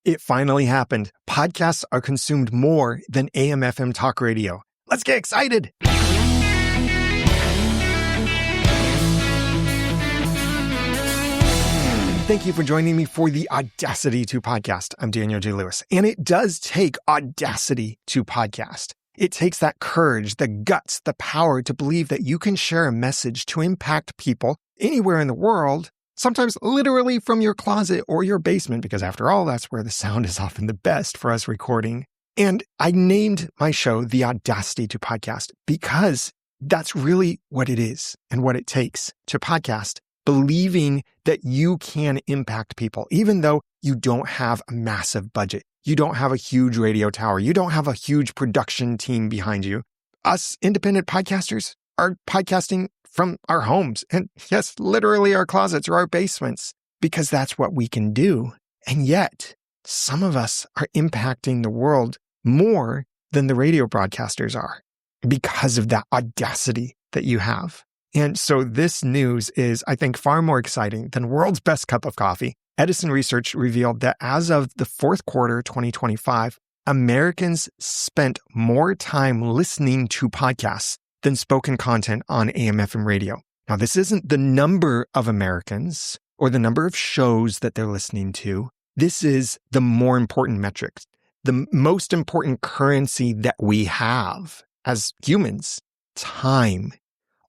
It finally happened. Podcasts are consumed more than AM/FM talk radio. Let's get excited. Thank you for joining me for the Audacity to Podcast. I'm Daniel J. Lewis, and it does take audacity to podcast. It takes that courage, the guts, the power to believe that you can share a message to impact people anywhere in the world, sometimes literally from your closet or your basement, because after all, that's where the sound is often the best for us recording. And I named my show The Audacity to Podcast because that's really what it is and what it takes to podcast, believing that you can impact people, even though you don't have a massive budget. You don't have a huge radio tower. You don't have a huge production team behind you. Us independent podcasters are podcasting from our homes and, yes, literally our closets or our basements, because that's what we can do. And yet, some of us are impacting the world more than the radio broadcasters are because of that audacity that you have. And so this news is, I think, far more exciting than world's best cup of coffee. Edison Research revealed that as of the fourth quarter 2025, Americans spent more time listening to podcasts than spoken content on AM/FM radio. Now, this isn't the number of Americans or the number of shows that they're listening to. This is the more important metrics, the most important currency that we have as humans, time.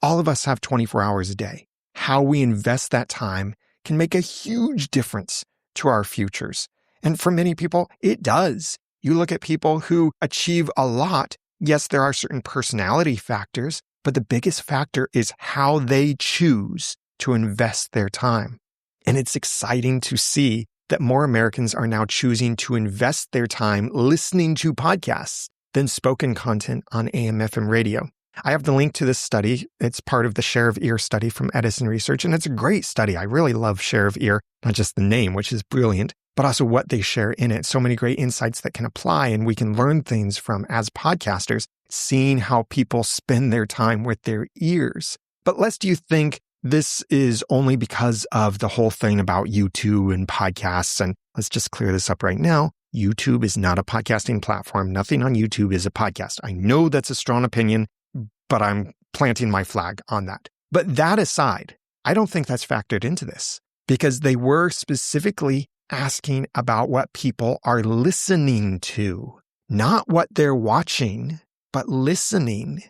All of us have 24 hours a day. How we invest that time can make a huge difference to our futures. And for many people, it does. You look at people who achieve a lot. Yes, there are certain personality factors, but the biggest factor is how they choose to invest their time. And it's exciting to see that more Americans are now choosing to invest their time listening to podcasts than spoken content on AM/FM radio. I have the link to this study. It's part of the Share of Ear study from Edison Research, and it's a great study. I really love Share of Ear, not just the name, which is brilliant, but also what they share in it. So many great insights that can apply and we can learn things from as podcasters, seeing how people spend their time with their ears. But lest you think this is only because of the whole thing about YouTube and podcasts, and let's just clear this up right now. YouTube is not a podcasting platform. Nothing on YouTube is a podcast. I know that's a strong opinion, but I'm planting my flag on that. But that aside, I don't think that's factored into this because they were specifically asking about what people are listening to, not what they're watching, but listening.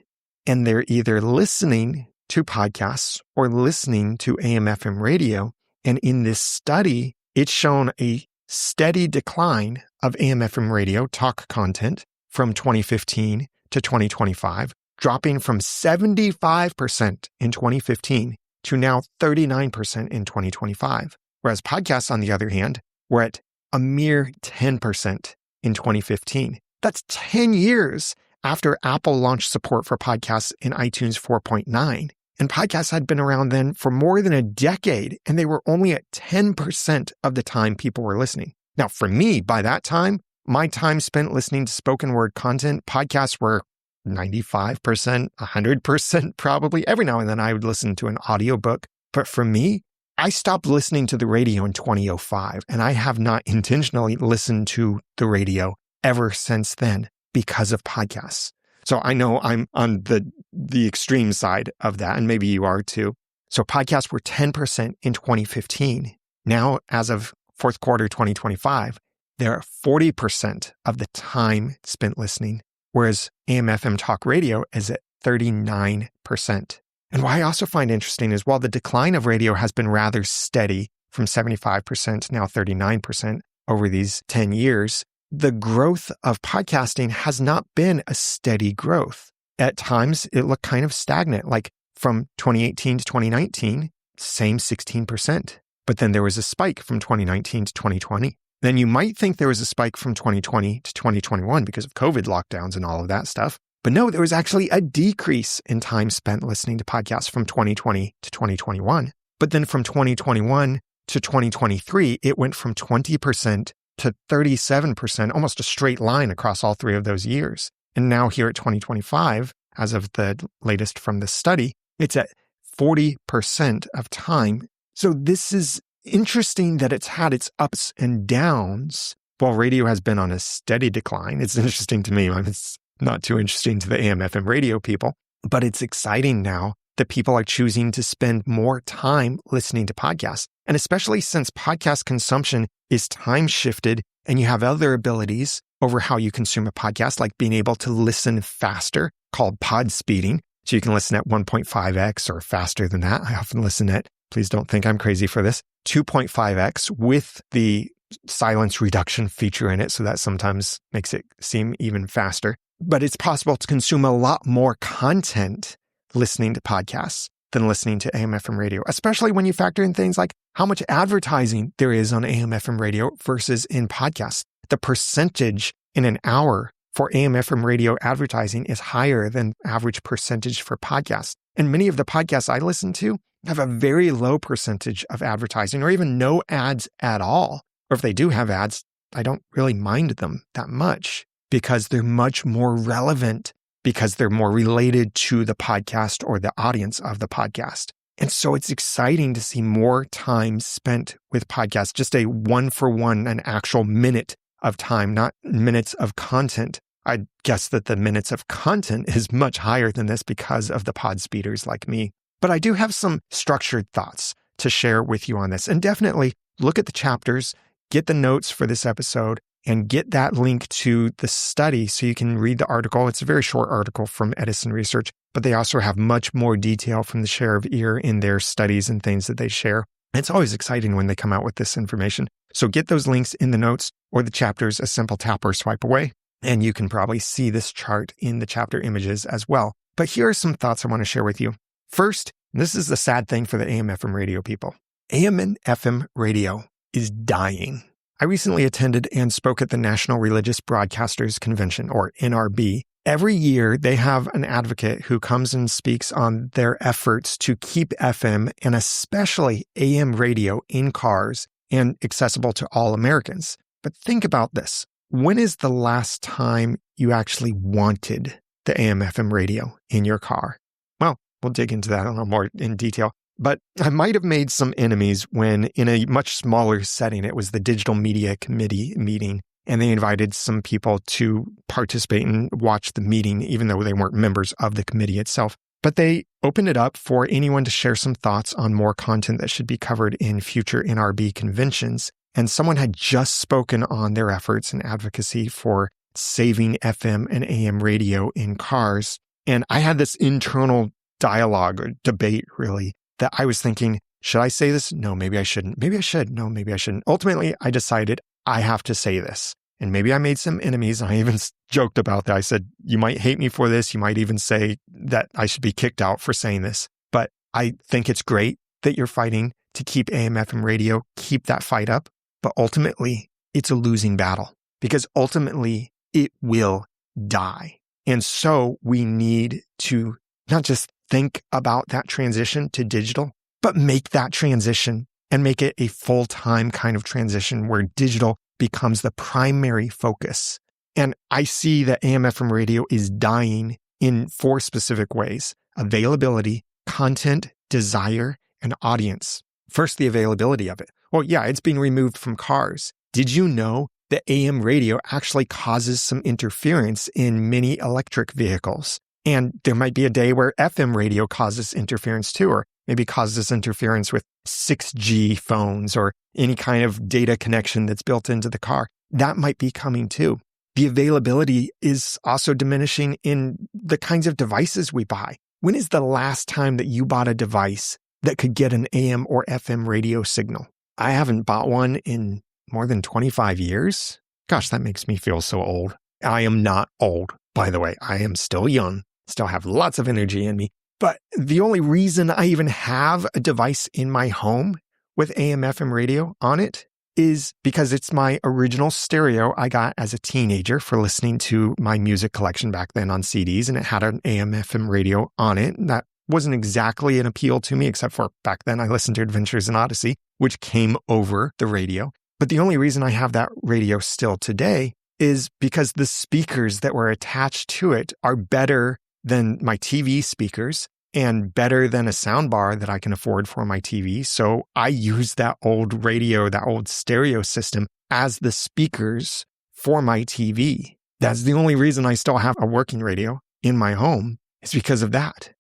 And they're either listening to podcasts or listening to AM/FM radio. And in this study, it's shown a steady decline of AM/FM radio talk content from 2015 to 2025. Dropping from 75% in 2015 to now 39% in 2025. Whereas podcasts, on the other hand, were at a mere 10% in 2015. That's 10 years after Apple launched support for podcasts in iTunes 4.9. And podcasts had been around then for more than a decade, and they were only at 10% of the time people were listening. Now, for me, by that time, my time spent listening to spoken word content, podcasts were 95%, 100% probably. Every now and then I would listen to an audiobook. But for me, I stopped listening to the radio in 2005, and I have not intentionally listened to the radio ever since then because of podcasts. So I know I'm on the extreme side of that, and maybe you are too. So podcasts were 10% in 2015. Now, as of fourth quarter 2025, they're 40% of the time spent listening, whereas AM/FM talk radio is at 39%. And what I also find interesting is while the decline of radio has been rather steady from 75% to now 39% over these 10 years, the growth of podcasting has not been a steady growth. At times, it looked kind of stagnant, like from 2018 to 2019, same 16%. But then there was a spike from 2019 to 2020. Then you might think there was a spike from 2020 to 2021 because of COVID lockdowns and all of that stuff. But no, there was actually a decrease in time spent listening to podcasts from 2020 to 2021. But then from 2021 to 2023, it went from 20% to 37%, almost a straight line across all three of those years. And now here at 2025, as of the latest from this study, it's at 40% of time. So this is interesting that it's had its ups and downs, while radio has been on a steady decline, it's interesting to me. It's not too interesting to the AM/FM radio people, but it's exciting now that people are choosing to spend more time listening to podcasts. And especially since podcast consumption is time shifted and you have other abilities over how you consume a podcast, like being able to listen faster, called pod speeding. So you can listen at 1.5x or faster than that. I often listen at, please don't think I'm crazy for this, 2.5x with the silence reduction feature in it. So that sometimes makes it seem even faster. But it's possible to consume a lot more content listening to podcasts than listening to AM/FM radio, especially when you factor in things like how much advertising there is on AM/FM radio versus in podcasts. The percentage in an hour for AM/FM radio advertising is higher than average percentage for podcasts. And many of the podcasts I listen to have a very low percentage of advertising or even no ads at all. Or if they do have ads, I don't really mind them that much because they're much more relevant, because they're more related to the podcast or the audience of the podcast. And so it's exciting to see more time spent with podcasts, just a 1-for-1, an actual minute of time, not minutes of content. I guess that the minutes of content is much higher than this because of the pod speeders like me. But I do have some structured thoughts to share with you on this. And definitely look at the chapters, get the notes for this episode, and get that link to the study so you can read the article. It's a very short article from Edison Research, but they also have much more detail from the share of ear in their studies and things that they share. It's always exciting when they come out with this information. So get those links in the notes or the chapters, a simple tap or swipe away, and you can probably see this chart in the chapter images as well. But here are some thoughts I want to share with you. First, this is the sad thing for the AM/FM radio people. AM and FM radio is dying. I recently attended and spoke at the National Religious Broadcasters Convention, or NRB. Every year, they have an advocate who comes and speaks on their efforts to keep FM and especially AM radio in cars and accessible to all Americans. But think about this. When is the last time you actually wanted the AM/FM radio in your car? Well, we'll dig into that a little more in detail. But I might have made some enemies when, in a much smaller setting, it was the Digital Media Committee meeting, and they invited some people to participate and watch the meeting, even though they weren't members of the committee itself. But they opened it up for anyone to share some thoughts on more content that should be covered in future NRB conventions. And someone had just spoken on their efforts and advocacy for saving FM and AM radio in cars. And I had this internal dialogue or debate, really, that I was thinking, should I say this? No, maybe I shouldn't. Maybe I should. No, maybe I shouldn't. Ultimately, I decided I have to say this. And maybe I made some enemies. I even joked about that. I said, you might hate me for this. You might even say that I should be kicked out for saying this. But I think it's great that you're fighting to keep AM/FM radio, keep that fight up. But ultimately, it's a losing battle because ultimately it will die. And so we need to not just think about that transition to digital, but make that transition and make it a full-time kind of transition where digital becomes the primary focus. And I see that AM/FM radio is dying in 4 specific ways: availability, content, desire, and audience. First, the availability of it. Well, yeah, it's being removed from cars. Did you know that AM radio actually causes some interference in many electric vehicles? And there might be a day where FM radio causes interference too, or maybe causes interference with 6G phones or any kind of data connection that's built into the car. That might be coming too. The availability is also diminishing in the kinds of devices we buy. When is the last time that you bought a device that could get an AM or FM radio signal? I haven't bought one in more than 25 years. Gosh, that makes me feel so old. I am not old, by the way. I am still young, still have lots of energy in me. But the only reason I even have a device in my home with AM/FM radio on it is because it's my original stereo I got as a teenager for listening to my music collection back then on CDs, and it had an AM/FM radio on it. And that wasn't exactly an appeal to me, except for back then I listened to Adventures in Odyssey, which came over the radio. But the only reason I have that radio still today is because the speakers that were attached to it are better than my TV speakers, and better than a soundbar that I can afford for my TV. So I use that old radio, that old stereo system as the speakers for my TV. That's the only reason I still have a working radio in my home, is because of that.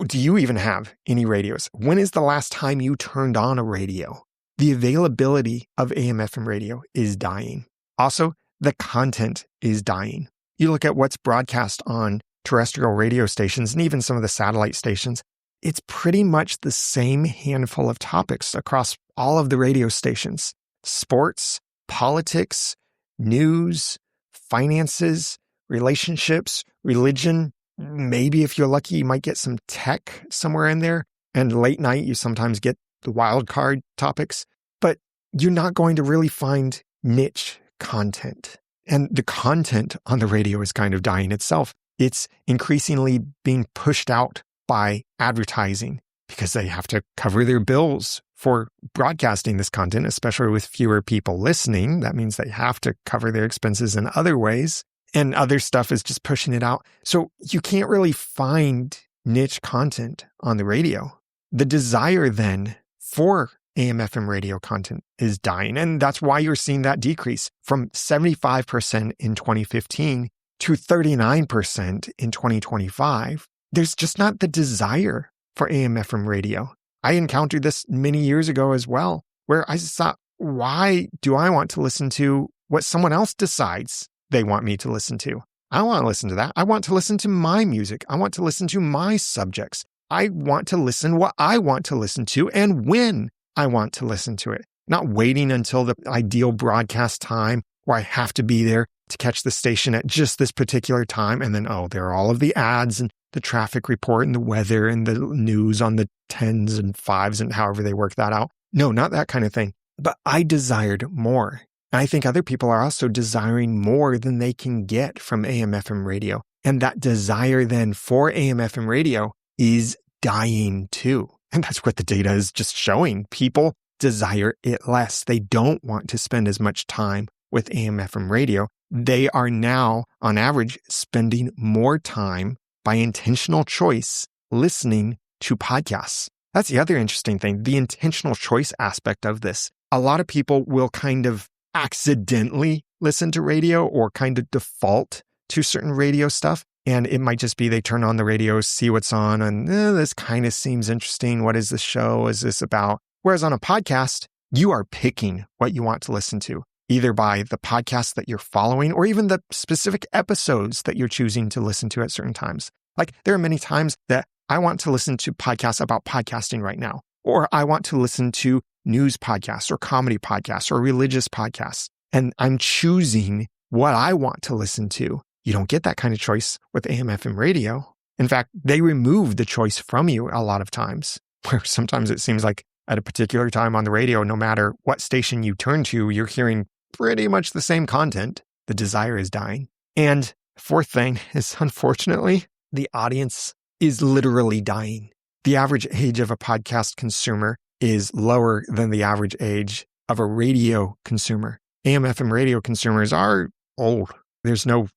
Do you even have any radios? When is the last time you turned on a radio? The availability of AM/FM radio is dying. Also, the content is dying. You look at what's broadcast on terrestrial radio stations and even some of the satellite stations, it's pretty much the same handful of topics across all of the radio stations. Sports, politics, news, finances, relationships, religion. Maybe if you're lucky, you might get some tech somewhere in there. And late night, you sometimes get the wild card topics. But you're not going to really find niche content. And the content on the radio is kind of dying itself. It's increasingly being pushed out by advertising because they have to cover their bills for broadcasting this content, especially with fewer people listening. That means they have to cover their expenses in other ways. And other stuff is just pushing it out. So you can't really find niche content on the radio. The desire then for AM/FM radio content is dying. And that's why you're seeing that decrease from 75% in 2015 to 39% in 2025. There's just not the desire for AM/FM radio. I encountered this many years ago as well, where I just thought, why do I want to listen to what someone else decides they want me to listen to? I don't want to listen to that. I want to listen to my music. I want to listen to my subjects. I want to listen what I want to listen to and when I want to listen to it. Not waiting until the ideal broadcast time where I have to be there to catch the station at just this particular time. And then, there are all of the ads and the traffic report and the weather and the news on the 10s and 5s and however they work that out. No, not that kind of thing. But I desired more. And I think other people are also desiring more than they can get from AM/FM radio. And that desire then for AM/FM radio is dying too. And that's what the data is just showing. People desire it less. They don't want to spend as much time with AM/FM radio. They are now, on average, spending more time by intentional choice listening to podcasts. That's the other interesting thing, the intentional choice aspect of this. A lot of people will kind of accidentally listen to radio or kind of default to certain radio stuff. And it might just be they turn on the radio, see what's on, and this kind of seems interesting. What is this show? Is this about? Whereas on a podcast, you are picking what you want to listen to, either by the podcast that you're following or even the specific episodes that you're choosing to listen to at certain times. Like there are many times that I want to listen to podcasts about podcasting right now, or I want to listen to news podcasts or comedy podcasts or religious podcasts. And I'm choosing what I want to listen to. You don't get that kind of choice with AM/FM radio. In fact, they remove the choice from you a lot of times, where sometimes it seems like at a particular time on the radio, no matter what station you turn to, you're hearing pretty much the same content. The desire is dying. And fourth thing is, unfortunately, the audience is literally dying. The average age of a podcast consumer is lower than the average age of a radio consumer. AM/FM radio consumers are old. There's no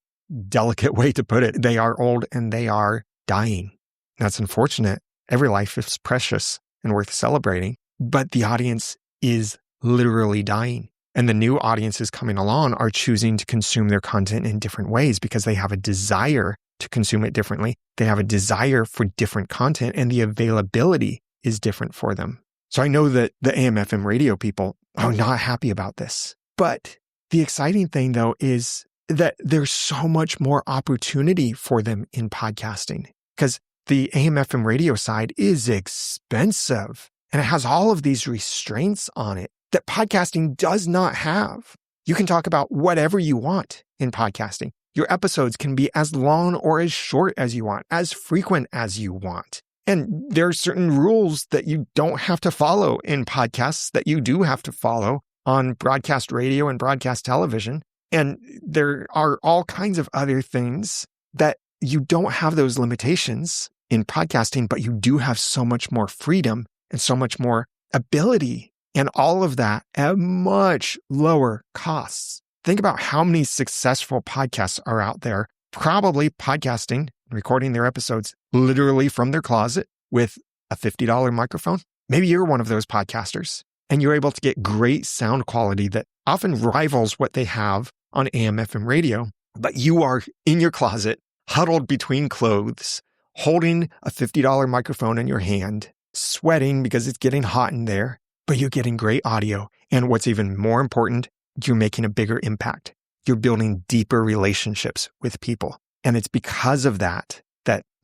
delicate way to put it. They are old and they are dying. That's unfortunate. Every life is precious and worth celebrating, but the audience is literally dying. And the new audiences coming along are choosing to consume their content in different ways because they have a desire to consume it differently. They have a desire for different content and the availability is different for them. So I know that the AM/FM radio people are not happy about this. But the exciting thing though is that there's so much more opportunity for them in podcasting because the AM/FM radio side is expensive and it has all of these restraints on it that podcasting does not have. You can talk about whatever you want in podcasting. Your episodes can be as long or as short as you want, as frequent as you want. And there are certain rules that you don't have to follow in podcasts that you do have to follow on broadcast radio and broadcast television. And there are all kinds of other things that you don't have those limitations in podcasting, but you do have so much more freedom and so much more ability and all of that at much lower costs. Think about how many successful podcasts are out there, probably podcasting, recording their episodes literally from their closet with a $50 microphone. Maybe you're one of those podcasters and you're able to get great sound quality that often rivals what they have on AM/FM radio. But you are in your closet, huddled between clothes, holding a $50 microphone in your hand, sweating because it's getting hot in there, but you're getting great audio. And what's even more important, you're making a bigger impact. You're building deeper relationships with people. And it's because of that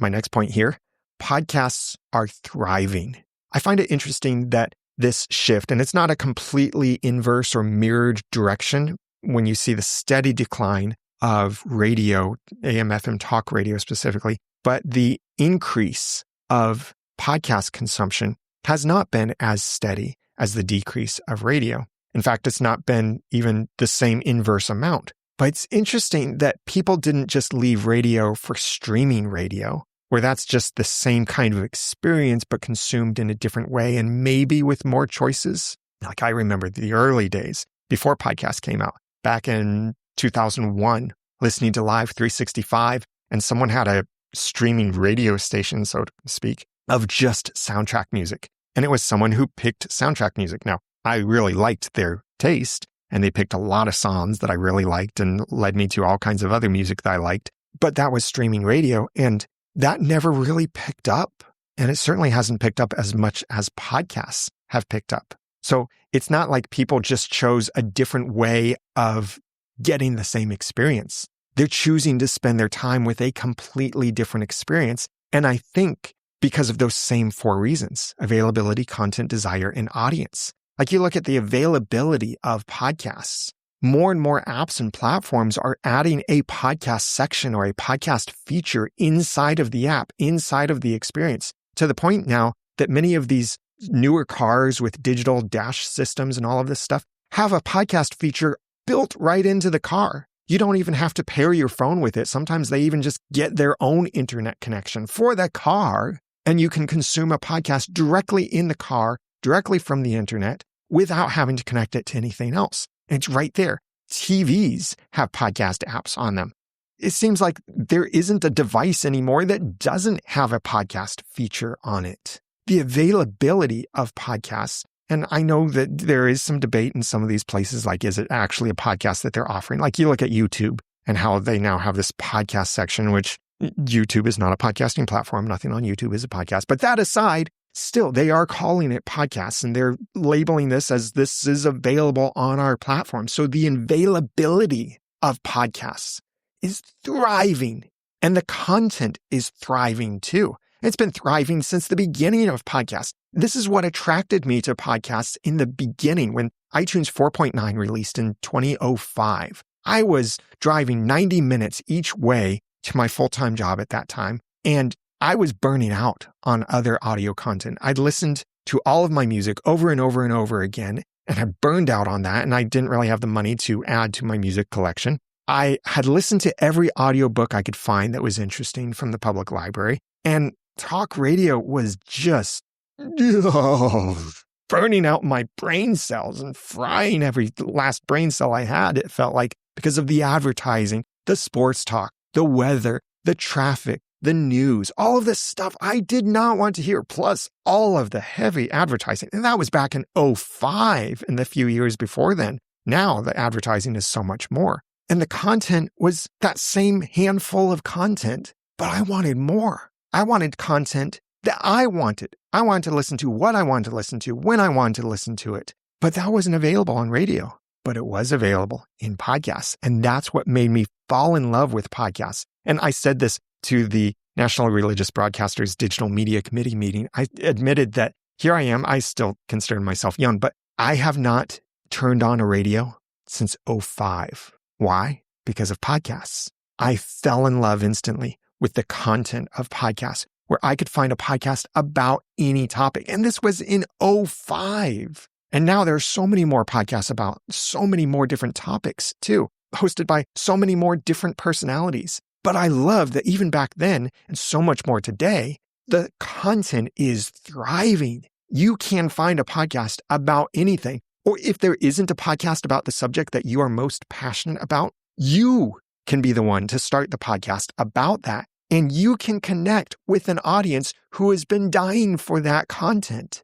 my next point here, podcasts are thriving. I find it interesting that this shift, and it's not a completely inverse or mirrored direction when you see the steady decline of radio, AM/FM talk radio specifically, but the increase of podcast consumption has not been as steady as the decrease of radio. In fact, it's not been even the same inverse amount. But it's interesting that people didn't just leave radio for streaming radio, where that's just the same kind of experience, but consumed in a different way and maybe with more choices. Like I remember the early days before podcasts came out, back in 2001, listening to Live 365, and someone had a streaming radio station, so to speak, of just soundtrack music. And it was someone who picked soundtrack music. Now, I really liked their taste, and they picked a lot of songs that I really liked and led me to all kinds of other music that I liked. But that was streaming radio, and that never really picked up. And it certainly hasn't picked up as much as podcasts have picked up. So it's not like people just chose a different way of getting the same experience. They're choosing to spend their time with a completely different experience. And I think because of those same four reasons, availability, content, desire, and audience. Like you look at the availability of podcasts, more and more apps and platforms are adding a podcast section or a podcast feature inside of the app, inside of the experience, to the point now that many of these newer cars with digital dash systems and all of this stuff have a podcast feature built right into the car. You don't even have to pair your phone with it. Sometimes they even just get their own internet connection for the car, and you can consume a podcast directly in the car, directly from the internet, without having to connect it to anything else. It's right there. TVs have podcast apps on them. It seems like there isn't a device anymore that doesn't have a podcast feature on it. The availability of podcasts, and I know that there is some debate in some of these places, like, is it actually a podcast that they're offering? Like you look at YouTube and how they now have this podcast section, which YouTube is not a podcasting platform. Nothing on YouTube is a podcast. But that aside, still, they are calling it podcasts, and they're labeling this as this is available on our platform. So the availability of podcasts is thriving, and the content is thriving too. It's been thriving since the beginning of podcasts. This is what attracted me to podcasts in the beginning when iTunes 4.9 released in 2005. I was driving 90 minutes each way to my full-time job at that time, and I was burning out on other audio content. I'd listened to all of my music over and over and over again, and I burned out on that, and I didn't really have the money to add to my music collection. I had listened to every audiobook I could find that was interesting from the public library, and talk radio was just burning out my brain cells and frying every last brain cell I had, it felt like, because of the advertising, the sports talk, the weather, the traffic, the news, all of this stuff I did not want to hear, plus all of the heavy advertising. And that was back in 2005 and the few years before then. Now the advertising is so much more. And the content was that same handful of content, but I wanted more. I wanted content that I wanted. I wanted to listen to what I wanted to listen to, when I wanted to listen to it. But that wasn't available on radio, but it was available in podcasts. And that's what made me fall in love with podcasts. And I said this to the National Religious Broadcasters Digital Media Committee meeting. I admitted that here I am. I still consider myself young, but I have not turned on a radio since 2005. Why? Because of podcasts. I fell in love instantly with the content of podcasts, where I could find a podcast about any topic. And this was in 2005. And now there are so many more podcasts about so many more different topics too, hosted by so many more different personalities. But I love that even back then, and so much more today, the content is thriving. You can find a podcast about anything. Or if there isn't a podcast about the subject that you are most passionate about, you can be the one to start the podcast about that. And you can connect with an audience who has been dying for that content.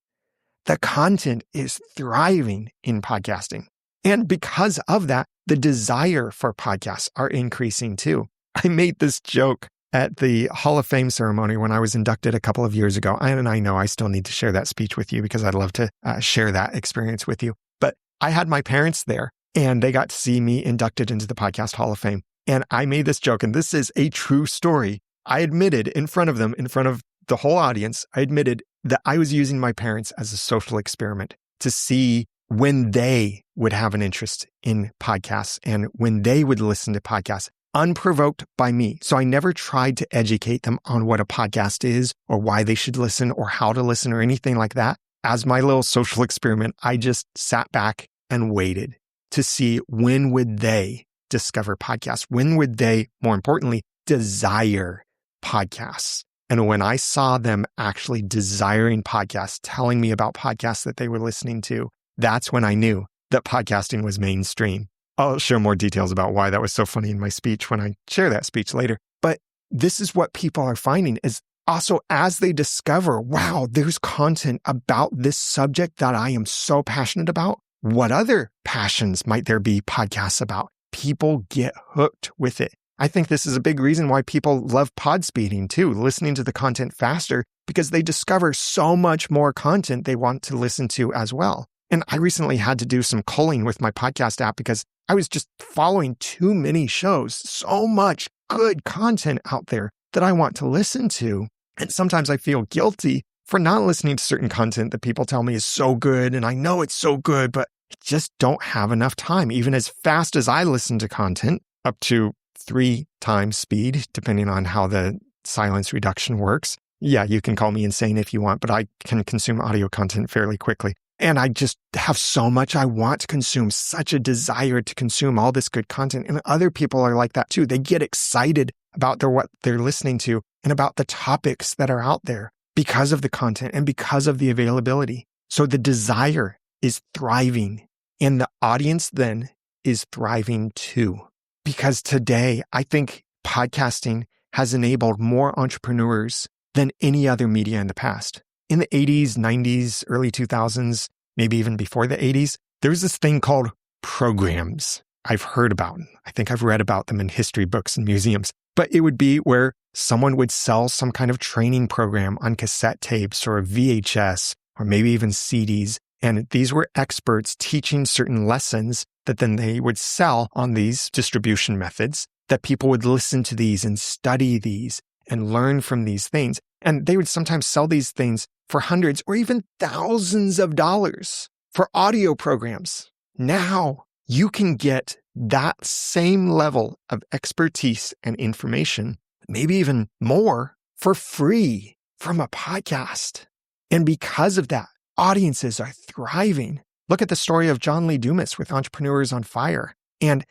The content is thriving in podcasting. And because of that, the desire for podcasts are increasing too. I made this joke at the Hall of Fame ceremony when I was inducted a couple of years ago. And I know I still need to share that speech with you because I'd love to share that experience with you. But I had my parents there and they got to see me inducted into the Podcast Hall of Fame. And I made this joke, and this is a true story. I admitted in front of them, in front of the whole audience, I admitted that I was using my parents as a social experiment to see when they would have an interest in podcasts and when they would listen to podcasts, unprovoked by me. So I never tried to educate them on what a podcast is or why they should listen or how to listen or anything like that. As my little social experiment, I just sat back and waited to see when would they discover podcasts? When would they, more importantly, desire podcasts? And when I saw them actually desiring podcasts, telling me about podcasts that they were listening to, that's when I knew that podcasting was mainstream. I'll share more details about why that was so funny in my speech when I share that speech later. But this is what people are finding is also as they discover, wow, there's content about this subject that I am so passionate about. What other passions might there be podcasts about? People get hooked with it. I think this is a big reason why people love pod speeding too, listening to the content faster because they discover so much more content they want to listen to as well. And I recently had to do some culling with my podcast app because I was just following too many shows, so much good content out there that I want to listen to. And sometimes I feel guilty for not listening to certain content that people tell me is so good. And I know it's so good, but I just don't have enough time. Even as fast as I listen to content, up to 3 times speed, depending on how the silence reduction works. Yeah, you can call me insane if you want, but I can consume audio content fairly quickly. And I just have so much I want to consume, such a desire to consume all this good content. And other people are like that too. They get excited about what they're listening to and about the topics that are out there because of the content and because of the availability. So the desire is thriving and the audience then is thriving too. Because today, I think podcasting has enabled more entrepreneurs than any other media in the past. In the 80s, 90s, early 2000s, maybe even before the 80s, there was this thing called programs I've heard about. I think I've read about them in history books and museums. But it would be where someone would sell some kind of training program on cassette tapes or VHS or maybe even CDs. And these were experts teaching certain lessons that then they would sell on these distribution methods, that people would listen to these and study these and learn from these things. And they would sometimes sell these things for hundreds or even thousands of dollars for audio programs. Now you can get that same level of expertise and information, maybe even more, for free from a podcast. And because of that, audiences are thriving. Look at the story of John Lee Dumas with Entrepreneurs on Fire. And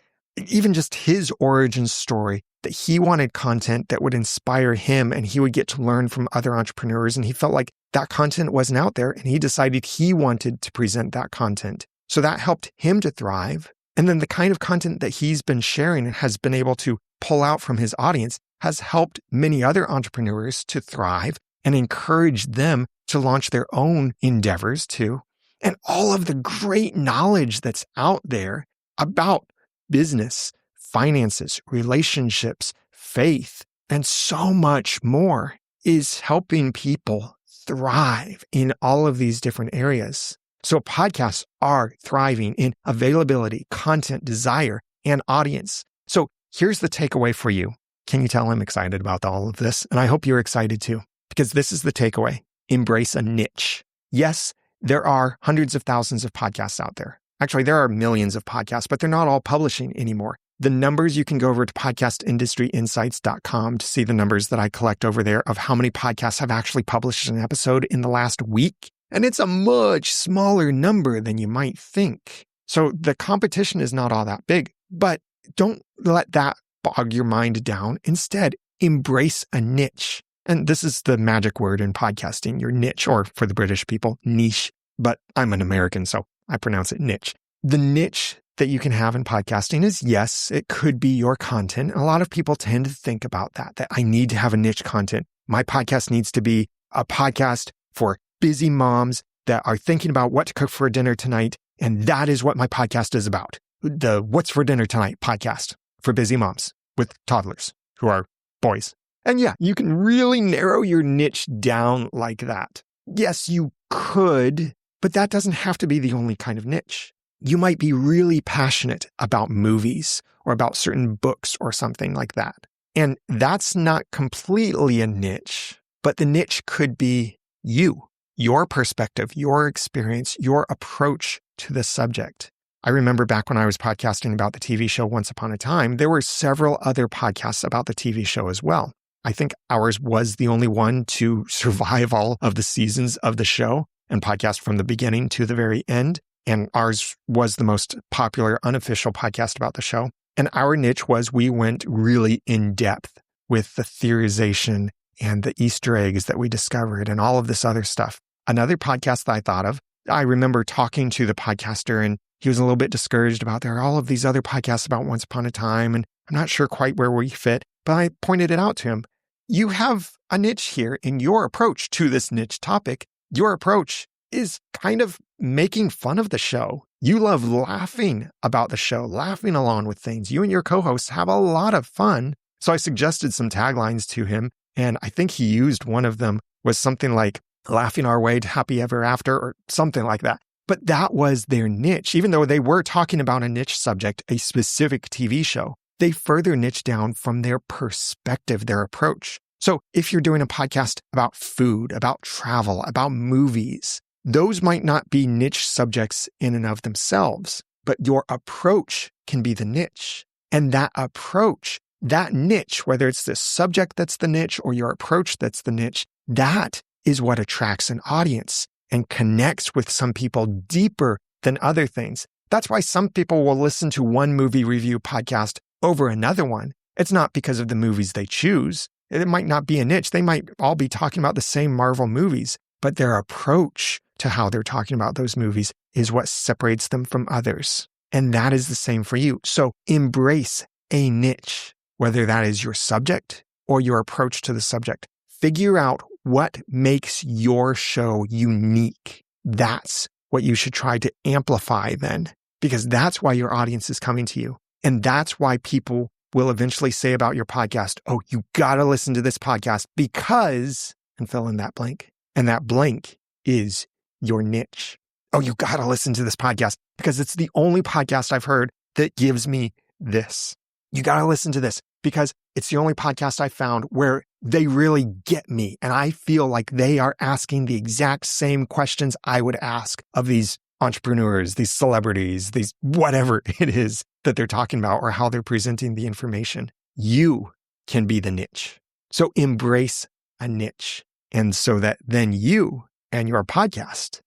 even just his origin story, that he wanted content that would inspire him and he would get to learn from other entrepreneurs. And he felt like that content wasn't out there and he decided he wanted to present that content. So that helped him to thrive. And then the kind of content that he's been sharing and has been able to pull out from his audience has helped many other entrepreneurs to thrive and encourage them to launch their own endeavors too. And all of the great knowledge that's out there about business, finances, relationships, faith, and so much more is helping people thrive in all of these different areas. So podcasts are thriving in availability, content, desire, and audience. So here's the takeaway for you. Can you tell I'm excited about all of this? And I hope you're excited too, because this is the takeaway. Embrace a niche. Yes, there are hundreds of thousands of podcasts out there. Actually, there are millions of podcasts, but they're not all publishing anymore. The numbers, you can go over to podcastindustryinsights.com to see the numbers that I collect over there of how many podcasts have actually published an episode in the last week. And it's a much smaller number than you might think. So the competition is not all that big, but don't let that bog your mind down. Instead, embrace a niche. And this is the magic word in podcasting, your niche, or for the British people, niche. But I'm an American, so I pronounce it niche. The niche that you can have in podcasting is, yes, it could be your content. A lot of people tend to think about that I need to have a niche content. My podcast needs to be a podcast for busy moms that are thinking about what to cook for dinner tonight. And that is what my podcast is about. The What's for Dinner Tonight podcast for busy moms with toddlers who are boys. And yeah, you can really narrow your niche down like that. Yes, you could, but that doesn't have to be the only kind of niche. You might be really passionate about movies or about certain books or something like that. And that's not completely a niche, but the niche could be you, your perspective, your experience, your approach to the subject. I remember back when I was podcasting about the TV show Once Upon a Time, there were several other podcasts about the TV show as well. I think ours was the only one to survive all of the seasons of the show and podcast from the beginning to the very end. And ours was the most popular unofficial podcast about the show. And our niche was we went really in depth with the theorization and the Easter eggs that we discovered and all of this other stuff. Another podcast that I thought of, I remember talking to the podcaster and he was a little bit discouraged about there are all of these other podcasts about Once Upon a Time. And I'm not sure quite where we fit, but I pointed it out to him. You have a niche here in your approach to this niche topic. Your approach is kind of making fun of the show. You love laughing about the show, laughing along with things. You and your co-hosts have a lot of fun. So I suggested some taglines to him, and I think he used one of them was something like laughing our way to happy ever after or something like that. But that was their niche. Even though they were talking about a niche subject, a specific TV show, they further niche down from their perspective, their approach. So if you're doing a podcast about food, about travel, about movies, those might not be niche subjects in and of themselves, but your approach can be the niche. And that approach, that niche, whether it's the subject that's the niche or your approach that's the niche, that is what attracts an audience and connects with some people deeper than other things. That's why some people will listen to one movie review podcast over another one. It's not because of the movies they choose. It might not be a niche. They might all be talking about the same Marvel movies, but their approach to how they're talking about those movies is what separates them from others. And that is the same for you. So embrace a niche, whether that is your subject or your approach to the subject. Figure out what makes your show unique. That's what you should try to amplify then, because that's why your audience is coming to you. And that's why people will eventually say about your podcast, oh, you got to listen to this podcast because, and fill in that blank. And that blank is your niche. Oh, you got to listen to this podcast because it's the only podcast I've heard that gives me this. You got to listen to this because it's the only podcast I found where they really get me. And I feel like they are asking the exact same questions I would ask of these entrepreneurs, these celebrities, these whatever it is that they're talking about or how they're presenting the information. You can be the niche. So embrace a niche. And so that then you and your podcast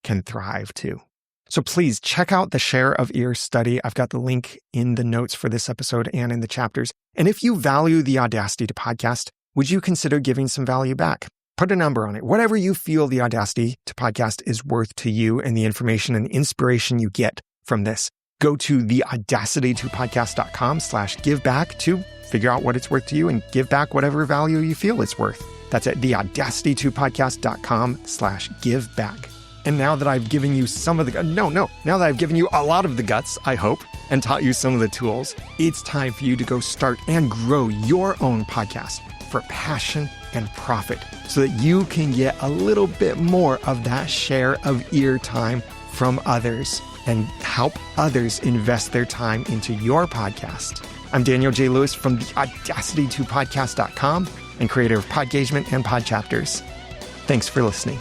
can thrive too. So please check out the Share of Ear study. I've got the link in the notes for this episode and in the chapters. And if you value the Audacity to Podcast, would you consider giving some value back? Put a number on it. Whatever you feel the Audacity to Podcast is worth to you and the information and inspiration you get from this. Go to theaudacitytopodcast.com/giveback to figure out what it's worth to you and give back whatever value you feel it's worth. That's at theaudacitytopodcast.com/giveback. And now that I've given you now that I've given you a lot of the guts, I hope, and taught you some of the tools, it's time for you to go start and grow your own podcast for passion and profit so that you can get a little bit more of that share of ear time from others and help others invest their time into your podcast. I'm Daniel J. Lewis from theaudacitytopodcast.com and creator of Podgagement and Podchapters. Thanks for listening.